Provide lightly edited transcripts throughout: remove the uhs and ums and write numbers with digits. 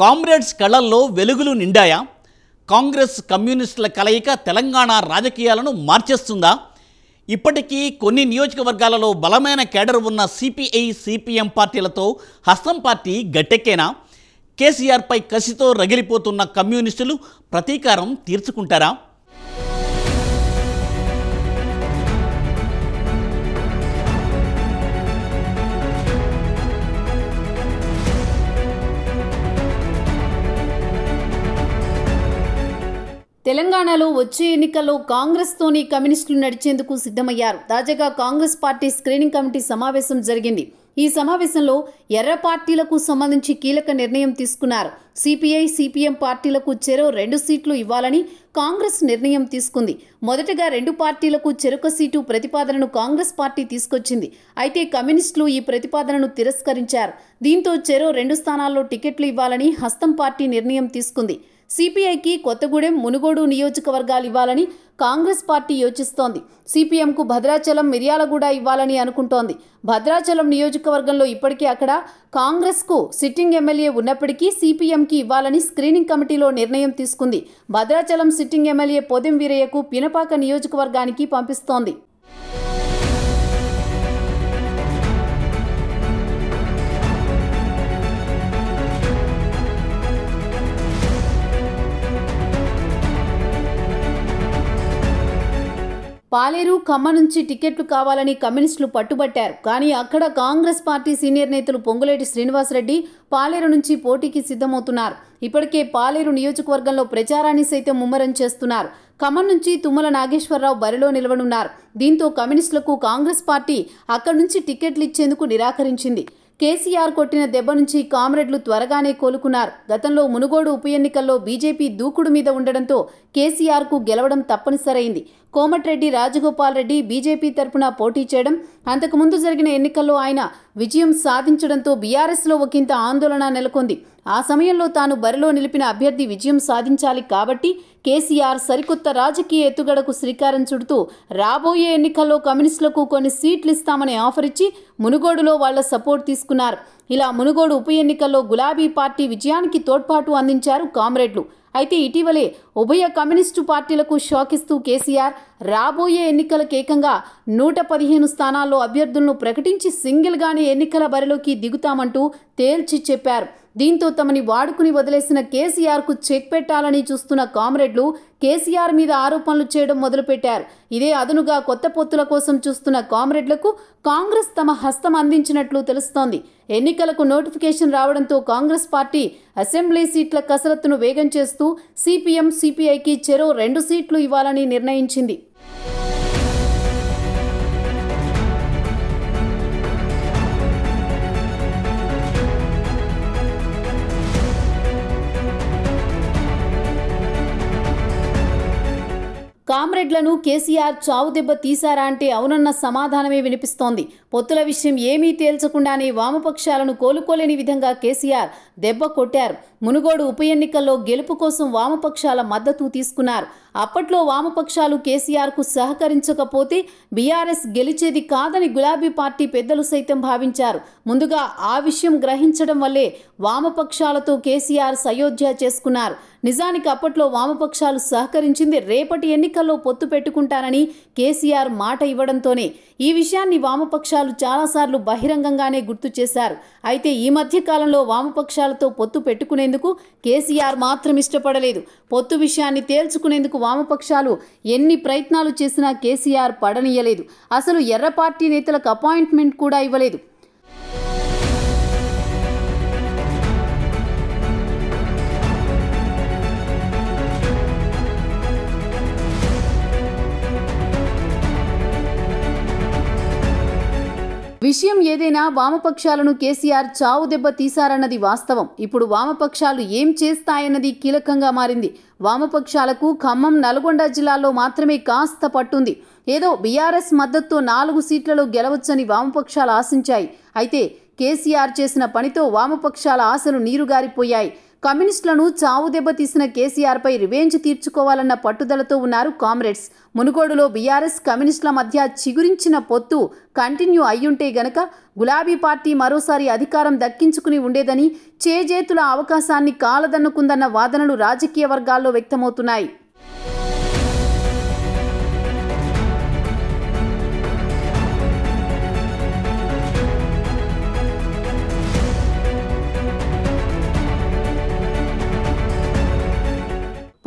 Comrades కళల్లో వెలుగులు నిండాయా? కాంగ్రెస్ కమ్యూనిస్టుల కలయిక తెలంగాణ రాజకీయాలను మార్చేస్తుందా? ఇప్పటికీ కొన్ని నియోజకవర్గాలలో బలమైన కేడర్ ఉన్న సిపిఐ సిపిఎం పార్టీలతో హస్తం పార్టీ గట్టెక్కేనా? కేసీఆర్పై కసితో రగిలిపోతున్న కమ్యూనిస్టులు ప్రతీకారం తీర్చుకుంటారా? తెలంగాణలో వచ్చే ఎన్నికల్లో కాంగ్రెస్తోని కమ్యూనిస్టులు నడిచేందుకు సిద్ధమయ్యారు. తాజాగా కాంగ్రెస్ పార్టీ స్క్రీనింగ్ కమిటీ సమావేశం జరిగింది. ఈ సమావేశంలో ఎర్ర పార్టీలకు సంబంధించి కీలక నిర్ణయం తీసుకున్నారు. సిపిఐ సిపిఎం పార్టీలకు చెరో 2 సీట్లు ఇవ్వాలని కాంగ్రెస్ నిర్ణయం తీసుకుంది. మొదటగా 2 పార్టీలకు చెరొక సీటు ప్రతిపాదనను కాంగ్రెస్ పార్టీ తీసుకొచ్చింది. అయితే కమ్యూనిస్టులు ఈ ప్రతిపాదనను తిరస్కరించారు. దీంతో చెరో 2 స్థానాల్లో టికెట్లు ఇవ్వాలని హస్తం పార్టీ నిర్ణయం తీసుకుంది. సిపిఐకి కొత్తగూడెం, మునుగోడు నియోజకవర్గాలు ఇవ్వాలని కాంగ్రెస్ పార్టీ యోచిస్తోంది. సిపిఎంకు భద్రాచలం, మిర్యాలగూడ ఇవ్వాలని అనుకుంటోంది. భద్రాచలం నియోజకవర్గంలో ఇప్పటికీ అక్కడ కాంగ్రెస్కు సిట్టింగ్ ఎమ్మెల్యే ఉన్నప్పటికీ సిపిఎంకి ఇవ్వాలని స్క్రీనింగ్ కమిటీలో నిర్ణయం తీసుకుంది. భద్రాచలం సిట్టింగ్ ఎమ్మెల్యే పొదెం వీరయ్యకు పినపాక నియోజకవర్గానికి పంపిస్తోంది. పాలేరు, ఖమ్మం నుంచి టికెట్లు కావాలని కమ్యూనిస్టులు పట్టుబట్టారు. కానీ అక్కడ కాంగ్రెస్ పార్టీ సీనియర్ నేతలు పొంగులేటి శ్రీనివాసరెడ్డి పాలేరు నుంచి పోటీకి సిద్ధమవుతున్నారు. ఇప్పటికే పాలేరు నియోజకవర్గంలో ప్రచారాన్ని సైతం ముమ్మరం చేస్తున్నారు. ఖమ్మం నుంచి తుమ్మల నాగేశ్వరరావు బరిలో నిలవనున్నారు. దీంతో కమ్యూనిస్టులకు కాంగ్రెస్ పార్టీ అక్కడి నుంచి టికెట్లు ఇచ్చేందుకు నిరాకరించింది. కేసీఆర్ కొట్టిన దెబ్బ నుంచి కామ్రేడ్లు త్వరగానే కోలుకున్నారు. గతంలో మునుగోడు ఉప ఎన్నికల్లో బీజేపీ దూకుడు మీద ఉండడంతో కేసీఆర్కు గెలవడం తప్పనిసరైంది. కోమటిరెడ్డి రాజగోపాల్ రెడ్డి బీజేపీ తరపున పోటీ చేయడం, అంతకుముందు జరిగిన ఎన్నికల్లో ఆయన విజయం సాధించడంతో బీఆర్ఎస్లో ఒకంత ఆందోళన నెలకొంది. ఆ సమయంలో తాను బరిలో నిలిపిన అభ్యర్థి విజయం సాధించాలి కాబట్టి కేసీఆర్ సరికొత్త రాజకీయ ఎత్తుగడకు శ్రీకారం చుడుతూ రాబోయే ఎన్నికల్లో కమ్యూనిస్టులకు కొన్ని సీట్లు ఇస్తామని ఆఫర్ ఇచ్చి మునుగోడులో వాళ్ల సపోర్ట్ తీసుకున్నారు. ఇలా మునుగోడు ఉప ఎన్నికల్లో గులాబీ పార్టీ విజయానికి తోడ్పాటు అందించారు కామ్రేడ్లు. అయితే ఇటీవలే ఉభయ కమ్యూనిస్టు పార్టీలకు షాక్ ఇస్తూ కేసీఆర్ రాబోయే ఎన్నికలకు ఏకంగా 115 స్థానాల్లో అభ్యర్థులను ప్రకటించి సింగిల్గానే ఎన్నికల బరిలోకి దిగుతామంటూ తేల్చి చెప్పారు. దీంతో తమని వాడుకుని వదిలేసిన కేసీఆర్కు చెక్ పెట్టాలని చూస్తున్న కామ్రేడ్లు కేసీఆర్ మీద ఆరోపణలు చేయడం మొదలుపెట్టారు. ఇదే అదనుగా కొత్త పొత్తుల కోసం చూస్తున్న కామ్రేడ్లకు కాంగ్రెస్ తమ హస్తం అందించినట్లు తెలుస్తోంది. ఎన్నికలకు నోటిఫికేషన్ రావడంతో కాంగ్రెస్ పార్టీ అసెంబ్లీ సీట్ల కసరత్తును వేగం చేస్తూ సిపిఎం సిపిఐకి చెరో 2 సీట్లు ఇవ్వాలని నిర్ణయించింది. కామ్రేడ్లను కేసీఆర్ చావు దెబ్బ తీశారా అంటే అవునన్న సమాధానమే వినిపిస్తోంది. పొత్తుల విషయం ఏమీ తేల్చకుండానే వామపక్షాలను కోలుకోలేని విధంగా కేసీఆర్ దెబ్బ కొట్టారు. మునుగోడు ఉప ఎన్నికల్లో గెలుపు కోసం వామపక్షాల మద్దతు తీసుకున్నారు. అప్పట్లో వామపక్షాలు కేసీఆర్కు సహకరించకపోతే బీఆర్ఎస్ గెలిచేది కాదని గులాబీ పార్టీ పెద్దలు సైతం భావించారు. ముందుగా ఆ విషయం గ్రహించడం వల్లే వామపక్షాలతో కేసీఆర్ సయోధ్య చేసుకున్నారు. నిజానికి అప్పట్లో వామపక్షాలు సహకరించింది రేపటి ఎన్నికల్లో పొత్తు పెట్టుకుంటానని కేసీఆర్ మాట ఇవ్వడంతోనే. ఈ విషయాన్ని వామపక్షాలు చాలాసార్లు బహిరంగంగానే గుర్తు చేశారు. అయితే ఈ మధ్య కాలంలో వామపక్షాలతో పొత్తు పెట్టుకునేందుకు కేసీఆర్ మాత్రం ఇష్టపడలేదు. పొత్తు విషయాన్ని తేల్చుకునేందుకు వామపక్షాలు ఎన్ని ప్రయత్నాలు చేసినా కేసీఆర్ పడనీయలేదు. అసలు ఎర్ర పార్టీ నేతలకు అపాయింట్మెంట్ కూడా ఇవ్వలేదు. విషయం ఏదైనా వామపక్షాలను కేసీఆర్ చావు దెబ్బ తీశారన్నది వాస్తవం. ఇప్పుడు వామపక్షాలు ఏం చేస్తాయన్నది కీలకంగా మారింది. వామపక్షాలకు ఖమ్మం, నల్గొండ జిల్లాల్లో మాత్రమే కాస్త పట్టుంది. ఏదో బీఆర్ఎస్ మద్దతుతో 4 సీట్లలో గెలవచ్చని వామపక్షాలు ఆశించాయి. అయితే కేసీఆర్ చేసిన పనితో వామపక్షాల ఆశలు నీరుగారిపోయాయి. కమ్యూనిస్టులను చావు దెబ్బతీసిన కేసీఆర్పై రివెంజ్ తీర్చుకోవాలన్న పట్టుదలతో ఉన్నారు కామ్రేడ్స్. మునుగోడులో బీఆర్ఎస్ కమ్యూనిస్టుల మధ్య చిగురించిన పొత్తు కంటిన్యూ అయ్యుంటే గనక గులాబీ పార్టీ మరోసారి అధికారం దక్కించుకుని ఉండేదని, చేజేతుల అవకాశాన్ని కాలదన్నుకుందన్న వాదనలు రాజకీయ వర్గాల్లో వ్యక్తమవుతున్నాయి.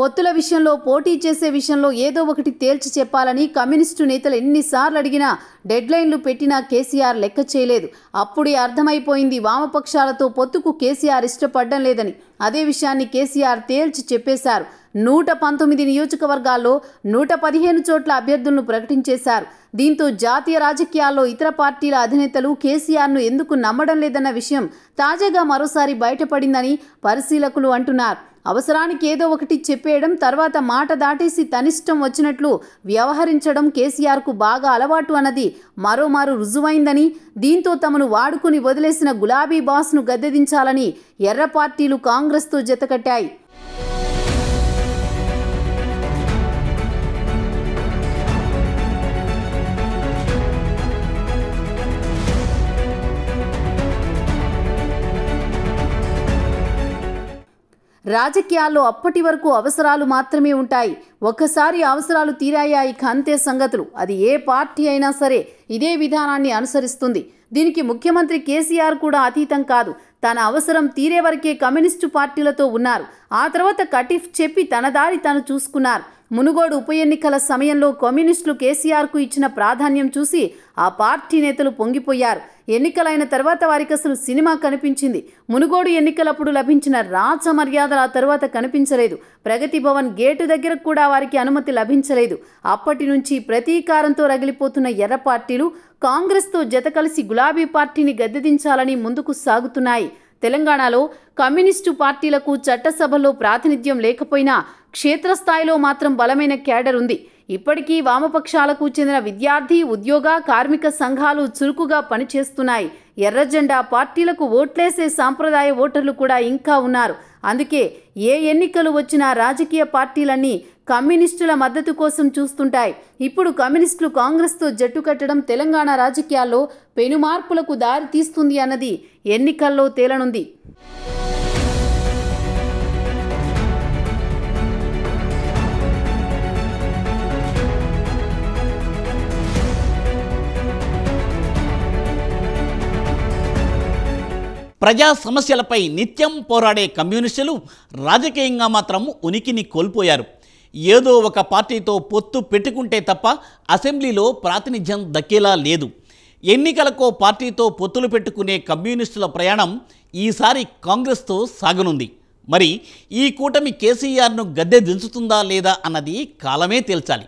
పొత్తుల విషయంలో, పోటీ చేసే విషయంలో ఏదో ఒకటి తేల్చి చెప్పాలని కమ్యూనిస్టు నేతలు ఎన్నిసార్లు అడిగినా, డెడ్లైన్లు పెట్టినా కేసీఆర్ లెక్క చేయలేదు. అప్పుడే అర్థమైపోయింది వామపక్షాలతో పొత్తుకు కేసీఆర్ ఇష్టపడడం లేదని. అదే విషయాన్ని కేసీఆర్ తేల్చి చెప్పేశారు. 119 నియోజకవర్గాల్లో 115 చోట్ల అభ్యర్థులను ప్రకటించేశారు. దీంతో జాతీయ రాజకీయాల్లో ఇతర పార్టీల అధినేతలు కేసీఆర్ను ఎందుకు నమ్మడం లేదన్న విషయం తాజాగా మరోసారి బయటపడిందని పరిశీలకులు అంటున్నారు. అవసరానికి ఏదో ఒకటి చెప్పేయడం, తర్వాత మాట దాటేసి తనిష్టం వచ్చినట్లు వ్యవహరించడం కేసీఆర్కు బాగా అలవాటు అన్నది మరోమారు రుజువైందని, దీంతో తమను వాడుకుని వదిలేసిన గులాబీ బాస్ను గద్దెదించాలని ఎర్ర పార్టీలు కాంగ్రెస్తో జతకట్టాయి. రాజకీయాల్లో అప్పటి వరకు అవసరాలు మాత్రమే ఉంటాయి. ఒక్కసారి అవసరాలు తీరాయా ఇక అంతే సంగతులు. అది ఏ పార్టీ అయినా సరే ఇదే విధానాన్ని అనుసరిస్తుంది. దీనికి ముఖ్యమంత్రి కేసీఆర్ కూడా అతీతం కాదు. తన అవసరం తీరే వరకే కమ్యూనిస్టు పార్టీలతో ఉన్నారు. ఆ తర్వాత కటిఫ్ చెప్పి తన దారి తాను చూసుకున్నారు. మునుగోడు ఉప ఎన్నికల సమయంలో కమ్యూనిస్టులు కేసీఆర్కు ఇచ్చిన ప్రాధాన్యం చూసి ఆ పార్టీ నేతలు పొంగిపోయారు. ఎన్నికలైన తర్వాత వారికి అసలు సినిమా కనిపించింది. మునుగోడు ఎన్నికలప్పుడు లభించిన రాచ మర్యాదలు ఆ తర్వాత కనిపించలేదు. ప్రగతి భవన్ గేటు దగ్గర కూడా వారికి అనుమతి లభించలేదు. అప్పటి నుంచి ప్రతీకారంతో రగిలిపోతున్న ఎర్ర పార్టీలు కాంగ్రెస్తో జత కలిసి గులాబీ పార్టీని గద్దెదించాలని ముందుకు సాగుతున్నాయి. తెలంగాణలో కమ్యూనిస్టు పార్టీలకు చట్టసభలో ప్రాతినిధ్యం లేకపోయినా క్షేత్రస్థాయిలో మాత్రం బలమైన క్యాడర్ ఉంది. ఇప్పటికీ వామపక్షాలకు చెందిన విద్యార్థి, ఉద్యోగ, కార్మిక సంఘాలు చురుకుగా పనిచేస్తున్నాయి. ఎర్రజెండా పార్టీలకు ఓట్లేసే సాంప్రదాయ ఓటర్లు కూడా ఇంకా ఉన్నారు. అందుకే ఏ ఎన్నికలు వచ్చినా రాజకీయ పార్టీలన్నీ కమ్యూనిస్టుల మద్దతు కోసం చూస్తుంటాయి. ఇప్పుడు కమ్యూనిస్టులు కాంగ్రెస్తో జట్టు కట్టడం తెలంగాణ రాజకీయాల్లో పెనుమార్పులకు దారి తీస్తుంది అన్నది ఎన్నికల్లో తేలనుంది. ప్రజా సమస్యలపై నిత్యం పోరాడే కమ్యూనిస్టులు రాజకీయంగా మాత్రం ఉనికిని కోల్పోయారు. ఏదో ఒక పార్టీతో పొత్తు పెట్టుకుంటే తప్ప అసెంబ్లీలో ప్రాతినిధ్యం దక్కేలా లేదు. ఎన్నికలకో పార్టీతో పొత్తులు పెట్టుకునే కమ్యూనిస్టుల ప్రయాణం ఈసారి కాంగ్రెస్తో సాగనుంది. మరి ఈ కూటమి కేసీఆర్ను గద్దె దించుతుందా లేదా అన్నది కాలమే తేల్చాలి.